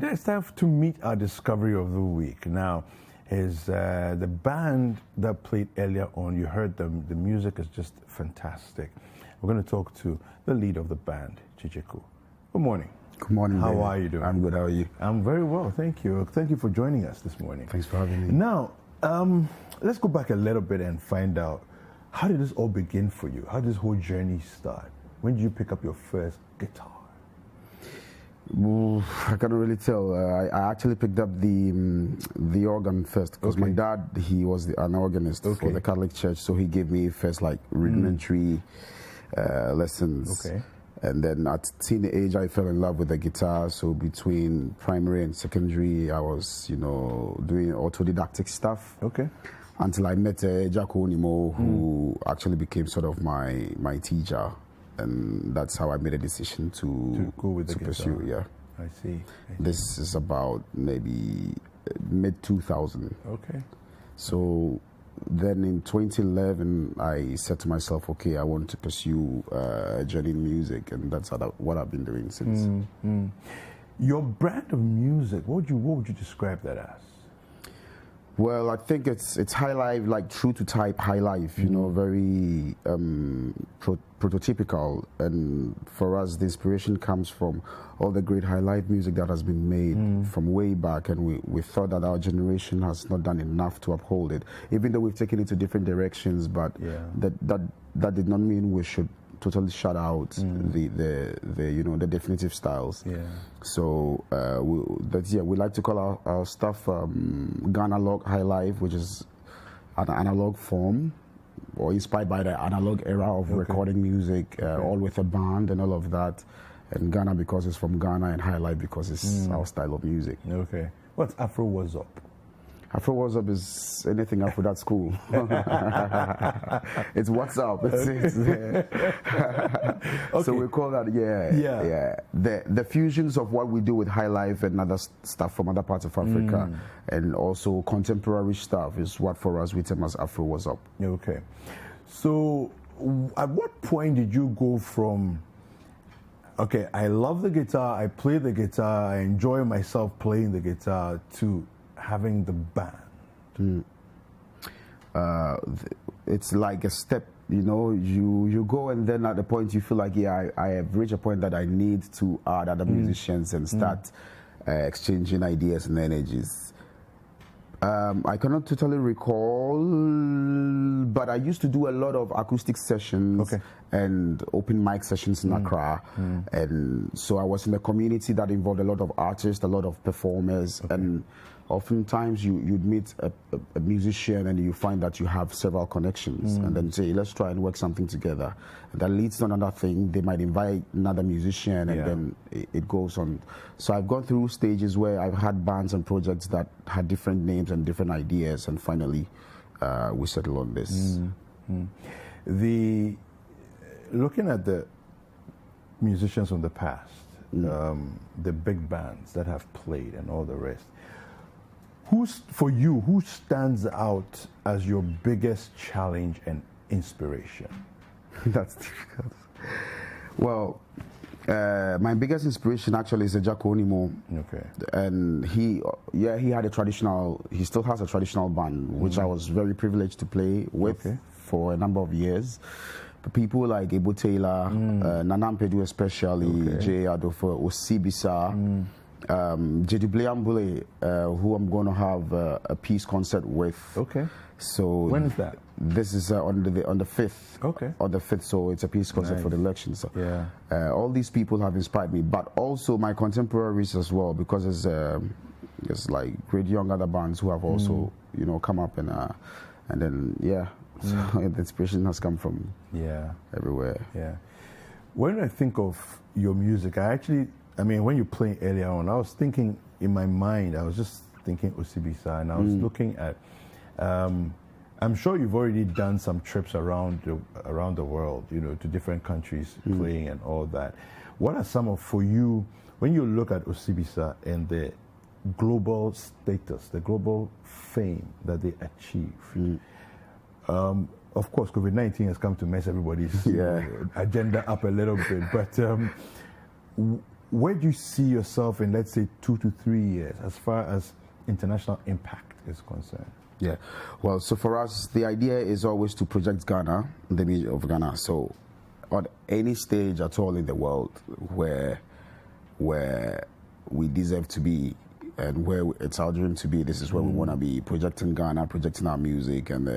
And it's time to meet our discovery of the week. Now, the band that played earlier on, you heard them, the music is just fantastic. We're going to talk to the lead of the band, Kyekyeku. Good morning. Good morning. How David. are you doing? I'm good. How are you? I'm very well, thank you. Thank you for joining us this morning. Thanks for having me. Now, let's go back a little bit and find out, how did this all begin for you? How did this whole journey start? When did you pick up your first guitar? Well, I can't really tell. I actually picked up the organ first because my dad, he was an organist for the Catholic Church, so he gave me first like rudimentary lessons. Okay. And then at teenage, I fell in love with the guitar. So between primary and secondary, I was, doing autodidactic stuff. Okay. Until I met Kyekyeku, who actually became sort of my teacher. And that's how I made a decision to go with the pursue. Yeah, I see. This is about maybe mid 2000. Okay. So then in 2011, I said to myself, okay, I want to pursue a journey in music, and that's what I've been doing since. Your brand of music, what would you describe that as? Well, I think it's high life, like true to type high life, very prototypical. And for us, the inspiration comes from all the great high life music that has been made from way back. And we thought that our generation has not done enough to uphold it, even though we've taken it to different directions. But that did not mean we should totally shut out the definitive styles. Yeah. So we like to call our stuff Ghanalog high life, which is an analog form, or inspired by the analog era of recording music, all with a band and all of that. And Ghana because it's from Ghana, and high life because it's our style of music. Okay. What's Afro What's Up? Afro What's Up is anything after that school. It's what's up. So we call that, the fusions of what we do with high life and other stuff from other parts of Africa, and also contemporary stuff is what for us we term as Afro What's Up. Okay. So at what point did you go from, okay, I love the guitar, I play the guitar, I enjoy myself playing the guitar, to having the band? It's like a step, you go, and then at the point you feel like, I have reached a point that I need to add other musicians and start exchanging ideas and energies. I cannot totally recall, but I used to do a lot of acoustic sessions and open mic sessions in Accra. And so I was in a community that involved a lot of artists, a lot of performers, and oftentimes you'd meet a musician and you find that you have several connections, and then say, let's try and work something together. And that leads to another thing. They might invite another musician, and then it goes on. So I've gone through stages where I've had bands and projects that had different names and different ideas, and finally we settled on this. Looking at the musicians from the past, the big bands that have played and all the rest, who stands out as your biggest challenge and inspiration? That's difficult. Well, my biggest inspiration actually is Kyekyeku. Okay. And he had he still has a traditional band, which I was very privileged to play with for a number of years. People like Ebo Taylor, Nanampedu especially, Jay Adolfo, Osibisa, Jedubleambule, who I'm going to have a peace concert with. Okay. So when is that? This is on the 5th. Okay. On the 5th, so it's a peace concert for the elections. So, all these people have inspired me, but also my contemporaries as well, because there's like great young other bands who have also come up and then so the inspiration has come from everywhere. Yeah. When I think of your music, when you played earlier on, I was thinking in my mind, I was just thinking Osibisa, and I was looking at, I'm sure you've already done some trips around the world, to different countries playing and all that. What are some of, for you, when you look at Osibisa and the global status, the global fame that they achieve, of course, COVID-19 has come to mess everybody's agenda up a little bit, but where do you see yourself in, let's say, 2 to 3 years, as far as international impact is concerned? Yeah, well, so for us, the idea is always to project Ghana, the music of Ghana. So on any stage at all in the world where we deserve to be and where it's our dream to be, this is where we want to be, projecting Ghana, projecting our music, and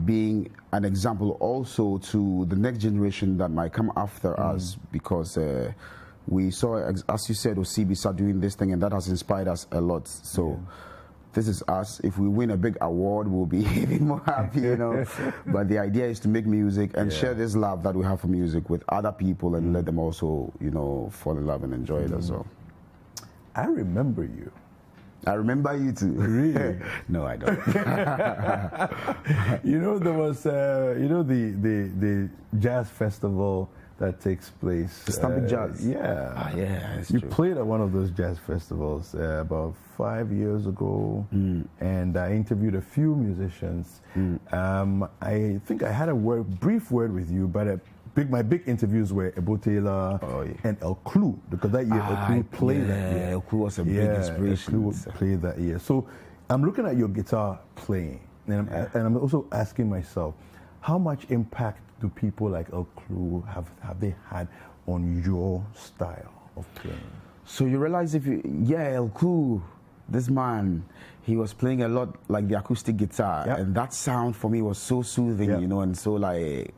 being an example also to the next generation that might come after us, because we saw, as you said, Osibisa doing this thing, and that has inspired us a lot. So this is us. If we win a big award, we'll be even more happy, you know. But the idea is to make music and share this love that we have for music with other people, and let them also, you know, fall in love and enjoy it as well. I remember you. I remember you too. Really? No, I don't. You know, there was, you know, the jazz festival that takes place. Stamping Jazz. Yeah. Ah, yeah, you true. played at one of those jazz festivals about 5 years ago, and I interviewed a few musicians. I think I had a brief word with you, but my big interviews were Ebo Taylor and El Clou, because that year El Clou played that year. El Clou was a big inspiration. El Clou played that year. So I'm looking at your guitar playing, and I'm also asking myself, how much impact do people like El Clou have they had on your style of playing? So you realize El Clou, this man, he was playing a lot like the acoustic guitar, and that sound for me was so soothing, you know, and so like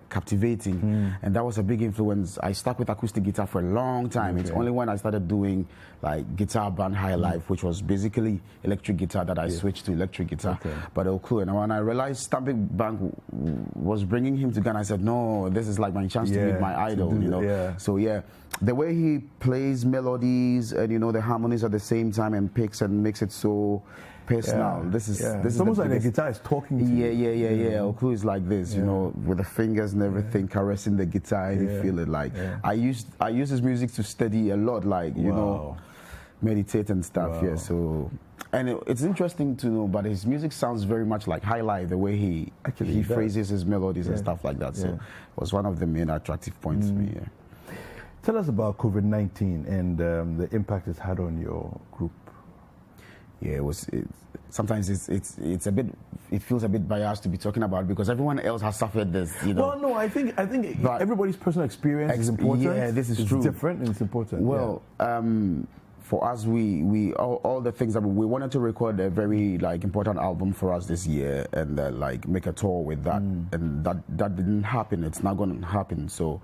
captivating, and that was a big influence. I stuck with acoustic guitar for a long time. It's only when I started doing like guitar band high life, which was basically electric guitar, that I switched to electric guitar. But El Clou, and when I realized Stamping Bank was bringing him to Ghana, I said, no, this is like my chance to meet my idol, you know. So the way he plays melodies and, you know, the harmonies at the same time and picks and makes it so personal. This is it's almost like the guitar is talking to you. Yeah. El Clou is like this, you know, with the fingers and everything, caressing the guitar, and you feel it. Like I use his music to study a lot, like, you know, meditate and stuff. So, and it's interesting to know, but his music sounds very much like High Life, the way he phrases his melodies and stuff like that. So it was one of the main attractive points to me. Tell us about COVID-19 and the impact it's had on your group. Yeah, sometimes it's a bit, it feels a bit biased to be talking about it, because everyone else has suffered this, you know. Well, no, I think everybody's personal experience is important. Yeah, this is true. It's different and it's important. Well, for us, we all the things that we wanted to record a very like important album for us this year, and like make a tour with that, and that didn't happen. It's not going to happen. So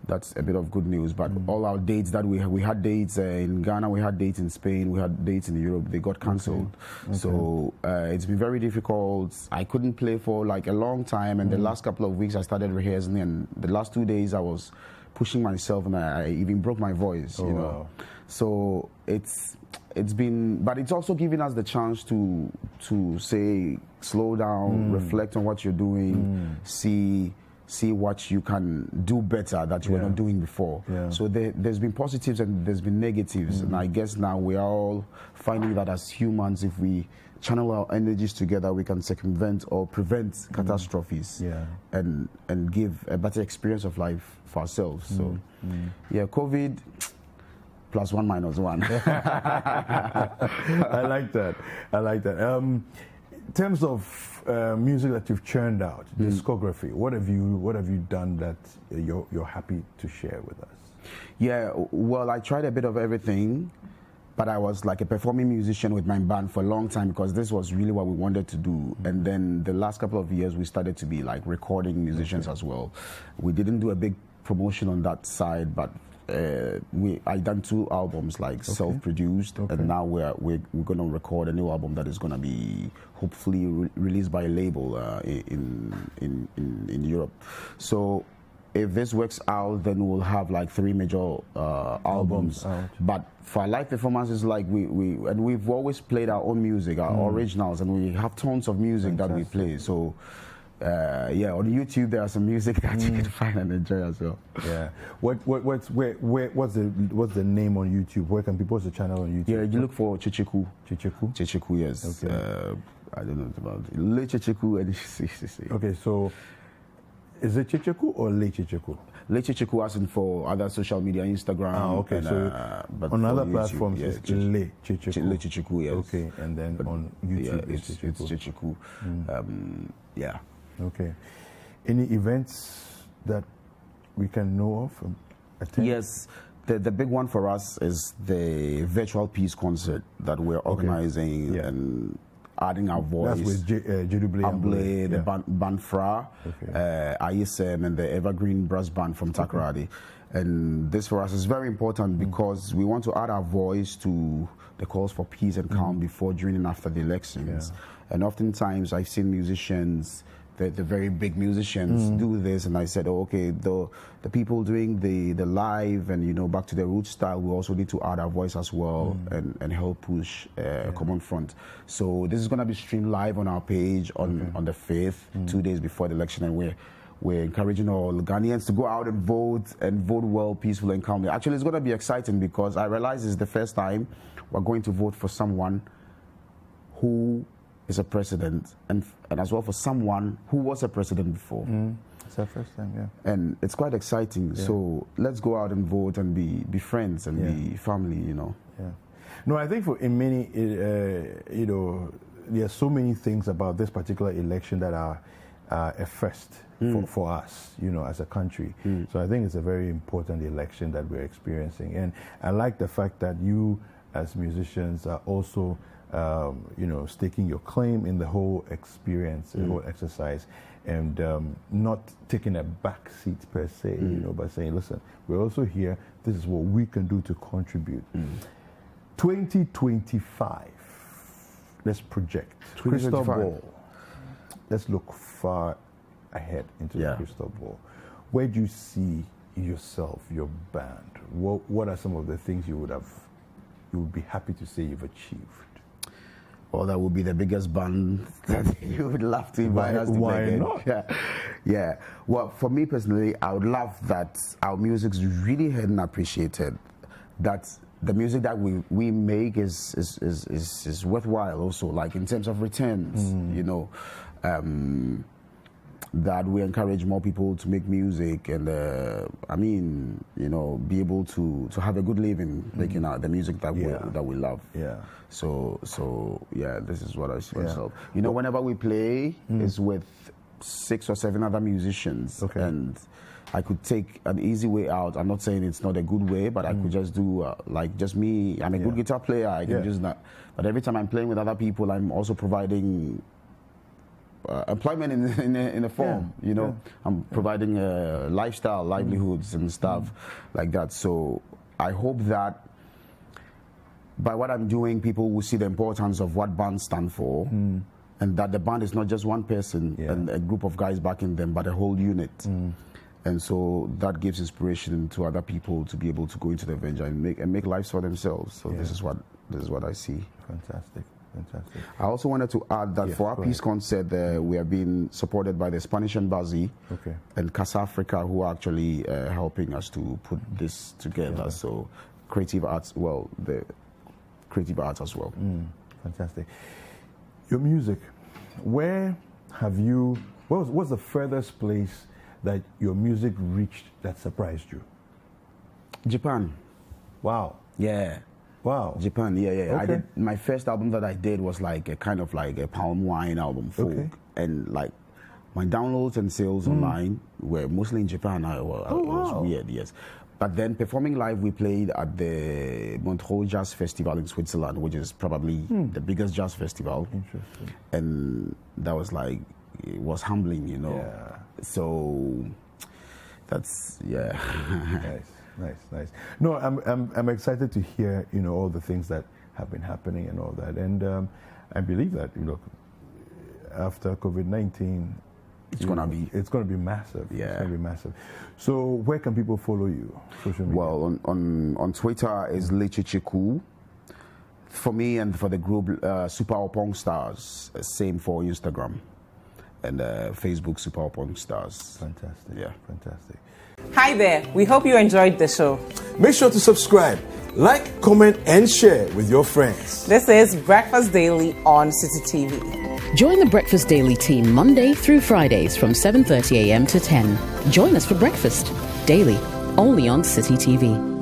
that's a bit of good news. But all our dates that we had dates in Ghana, we had dates in Spain, we had dates in Europe, they got cancelled. So it's been very difficult. I couldn't play for like a long time, and the last couple of weeks I started rehearsing, and the last 2 days I was pushing myself, and I even broke my voice, you know. So it's been, but it's also giving us the chance to say, slow down, reflect on what you're doing, see what you can do better that you were not doing before. So there's been positives and there's been negatives, and I guess now we are all finding that as humans, if we channel our energies together, we can circumvent or prevent catastrophes and give a better experience of life for ourselves. So COVID plus 1 minus 1. I like that. In terms of music that you've churned out, discography, what have you done that you're happy to share with us? Yeah, well, I tried a bit of everything, but I was like a performing musician with my band for a long time, because this was really what we wanted to do. And then the last couple of years, we started to be like recording musicians as well. We didn't do a big promotion on that side, but I done 2 albums like self-produced, and now we're going to record a new album that is going to be hopefully released by a label in Europe. So if this works out, then we'll have like 3 major albums. But for our live performances, like we've always played our own music, our originals, and we have tons of music that we play. So on YouTube there are some music that you can find and enjoy as well. Yeah. What's the name on YouTube? Where can people watch the channel on YouTube? Yeah, you look for Kyekyeku. Kyekyeku, yes. I don't know about Le Kyekyeku and okay, so Is it Kyekyeku or Kyekyeku? Kyekyeku as in for other social media, Instagram. Okay, and, so but on other YouTube, platforms, yeah, it's Kyekyeku. Kyekyeku, yes. Okay, and then on YouTube, it's Kyekyeku. Yeah. Okay. Any events that we can know of? Attend? Yes. The big one for us is the virtual peace concert that we're organizing and adding our voice. That's with Juduble Amble, the band Fra, ISM, and the Evergreen Brass Band from Takoradi. And this for us is very important because we want to add our voice to the calls for peace and calm before, during, and after the elections. And oftentimes I've seen musicians, the very big musicians, do this, and I said, oh, okay, the people doing the live and, you know, back to the root style, we also need to add our voice as well and help push a common front. So this is going to be streamed live on our page on the 5th, 2 days before the election, and we're encouraging all Ghanaians to go out and vote well, peaceful, and calmly. Actually, it's going to be exciting because I realize it's the first time we're going to vote for someone who is a president, and as well for someone who was a president before. It's our first time, and it's quite exciting. So let's go out and vote and be friends and be family, you know. No, I think in many, you know, there are so many things about this particular election that are a first for us, you know, as a country. So I think it's a very important election that we're experiencing, and I like the fact that you, as musicians, are also you know, staking your claim in the whole experience, the whole exercise, and not taking a back seat per se, you know, by saying, listen, we're also here, this is what we can do to contribute. 2025, let's project. Crystal ball. Let's look far ahead into the crystal ball. Where do you see yourself, your band? What are some of the things you would be happy to say you've achieved? Well, that would be the biggest band that you would love to invite us to play. Why not? Yeah. Well, for me personally, I would love that our music's really heard and appreciated. That the music that we make is worthwhile also, like in terms of returns, you know. That we encourage more people to make music and I mean, you know, be able to have a good living making out the music that we love. So yeah, this is what I see myself. You know, whenever we play, it's with 6 or 7 other musicians, and I could take an easy way out. I'm not saying it's not a good way, but I could just do like just me. I'm a good guitar player. I can just not. But every time I'm playing with other people, I'm also providing employment in a form, you know. I'm providing lifestyle, livelihoods and stuff like that. So I hope that by what I'm doing, people will see the importance of what bands stand for, and that the band is not just one person and a group of guys backing them, but a whole unit. And so that gives inspiration to other people to be able to go into the venture and make lives for themselves. So this is what I see. Fantastic. I also wanted to add that for our peace concert, we are being supported by the Spanish Embassy and Casa Africa, who are actually helping us to put this together. So creative arts, the creative arts as well. Fantastic. Your music, what's the furthest place that your music reached that surprised you? Japan. Wow. Yeah. Wow. Japan, Okay. My first album that I did was like a kind of like a palm wine album, folk. And like my downloads and sales online were mostly in Japan. It was weird, yes. But then performing live, we played at the Montreux Jazz Festival in Switzerland, which is probably the biggest jazz festival. Interesting. And that was like, it was humbling, you know. Yeah. So that's, Nice. No, I'm excited to hear, you know, all the things that have been happening and all that, and I believe that, you know, after COVID-19, it's gonna be massive. Yeah, it's gonna be massive. So where can people follow you? Social media. Well, on Twitter is Kyekyeku. For me and for the group Super Opong Stars, same for Instagram and Facebook Super Opong Stars. Fantastic. Yeah, fantastic. Hi there. We hope you enjoyed the show. Make sure to subscribe, like, comment, and share with your friends. This is Breakfast Daily on City TV. Join the Breakfast Daily team Monday through Fridays from 7:30 a.m. to 10. Join us for breakfast daily, only on City TV.